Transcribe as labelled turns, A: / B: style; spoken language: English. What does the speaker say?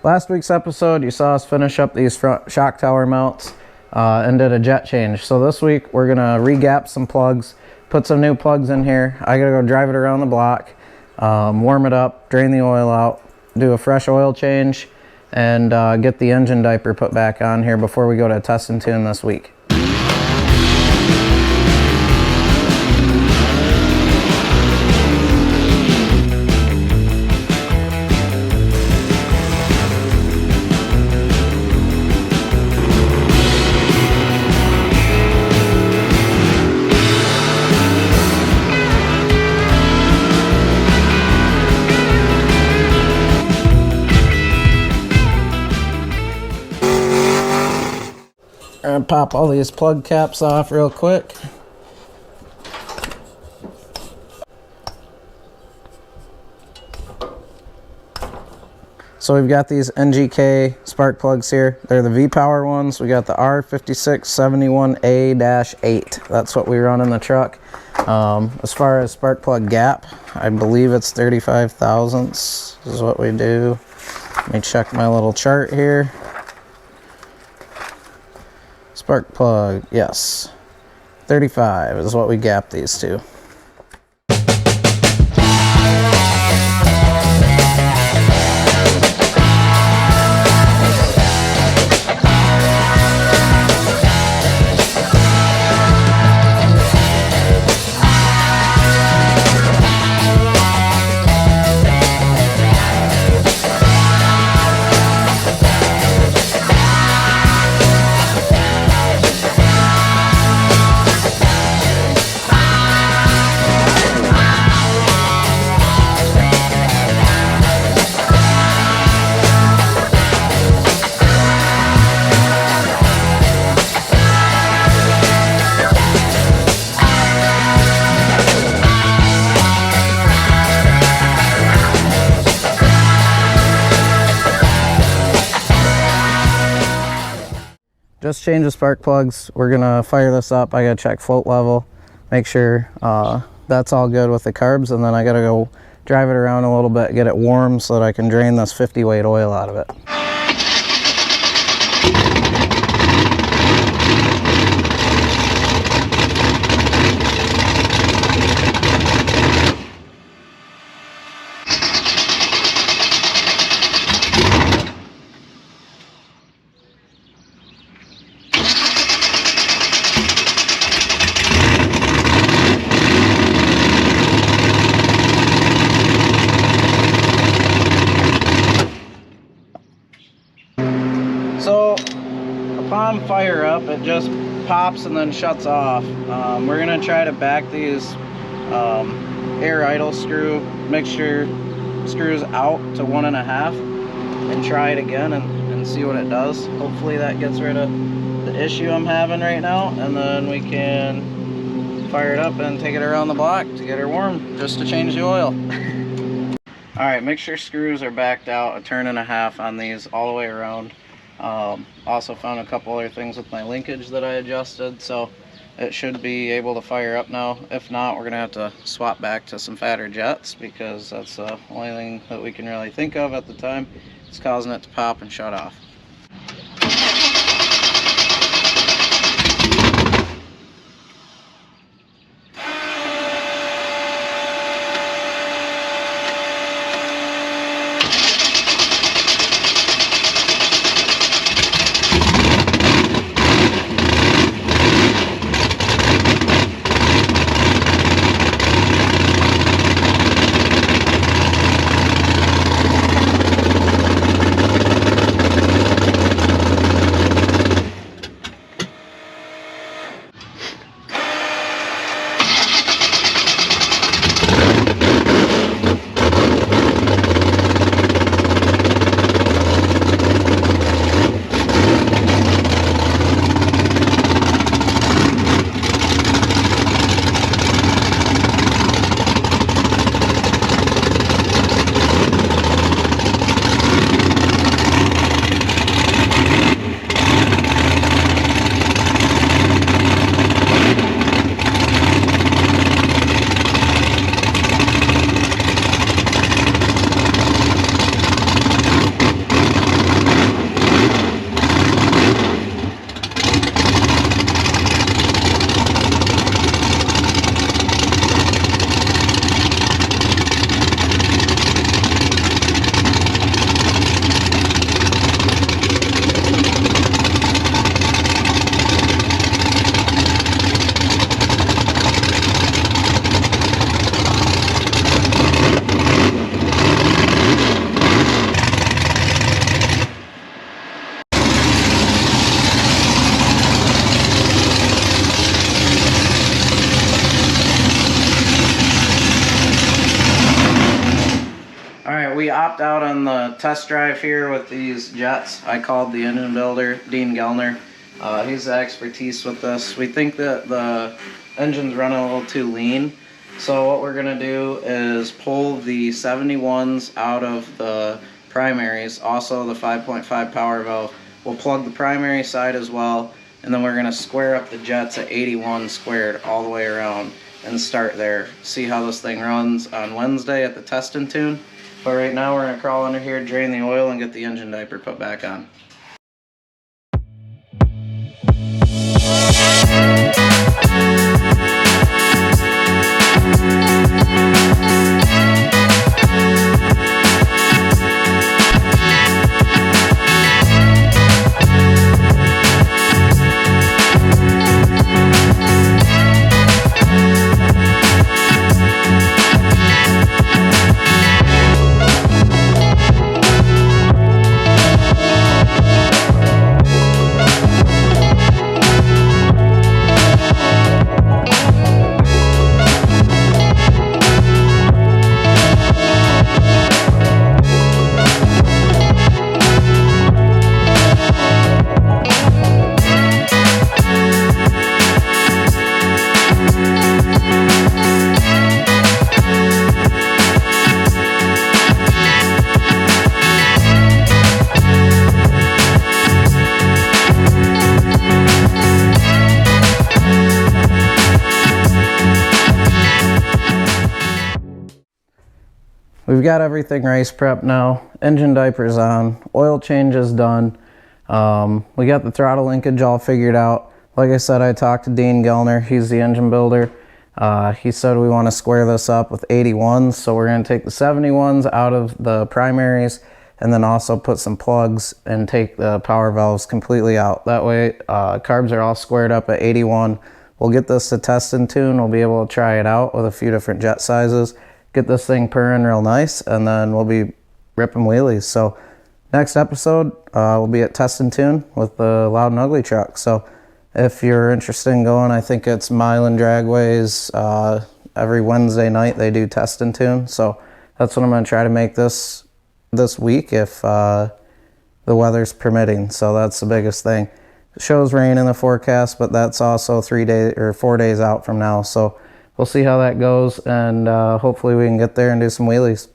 A: Last week's episode, you saw us finish up these front shock tower mounts and did a jet change. So this week, we're gonna re-gap some plugs, put some new plugs in here. I gotta go drive it around the block, warm it up, drain the oil out, do a fresh oil change, and get the engine diaper put back on here before we go to test and tune this week. And pop all these plug caps off real quick. So we've got these NGK spark plugs here. They're the V-Power ones. We got the R5671A-8. That's what we run in the truck. As far as spark plug gap, I believe it's 35 thousandths is what we do. Let me check my little chart here. Spark plug, yes, 35 is what we gap these to. Just change the spark plugs. We're gonna fire this up. I gotta check float level, make sure that's all good with the carbs, and then I gotta go drive it around a little bit, get it warm so that I can drain this 50 weight oil out of it. So upon fire up, it just pops and then shuts off. We're gonna try to back these air idle screw mixture screws out to 1.5 and try it again and see what it does. Hopefully that gets rid of the issue I'm having right now, and then we can fire it up and take it around the block to get her warm, just to change the oil. Alright, mixture screws are backed out, 1.5 on these all the way around. Also found a couple other things with my linkage that I adjusted, so it should be able to fire up now. If not, we're gonna have to swap back to some fatter jets, because that's the only thing that we can really think of at the time. It's causing it to pop and shut off. popped out on the test drive here with these jets. I called the engine builder, Dean Gellner. He's the expertise with this. We think that the engine's running a little too lean. So what we're gonna do is pull the 71s out of the primaries, also the 5.5 power valve. We'll plug the primary side as well, and then we're gonna square up the jets at 81 squared all the way around and start there. See how this thing runs on Wednesday at the test and tune. But right now we're gonna crawl under here, drain the oil, and get the engine diaper put back on. We've got everything race prep now. Engine diaper's on. Oil change is done. We got the throttle linkage all figured out. Like I said, I talked to Dean Gellner. He's the engine builder. He said we want to square this up with 81s. So we're going to take the 71s out of the primaries and then also put some plugs and take the power valves completely out. That way carbs are all squared up at 81. We'll get this to test and tune. We'll be able to try it out with a few different jet sizes. Get this thing purring real nice, and then we'll be ripping wheelies. So next episode we'll be at Test and Tune with the Loud and Ugly truck. So if you're interested in going, I think it's Milan Dragways. Every Wednesday night they do Test and Tune. So that's what I'm going to try to make this week if the weather's permitting. So that's the biggest thing. It shows rain in the forecast, but that's also 3 days or 4 days out from now. So we'll see how that goes, and hopefully we can get there and do some wheelies.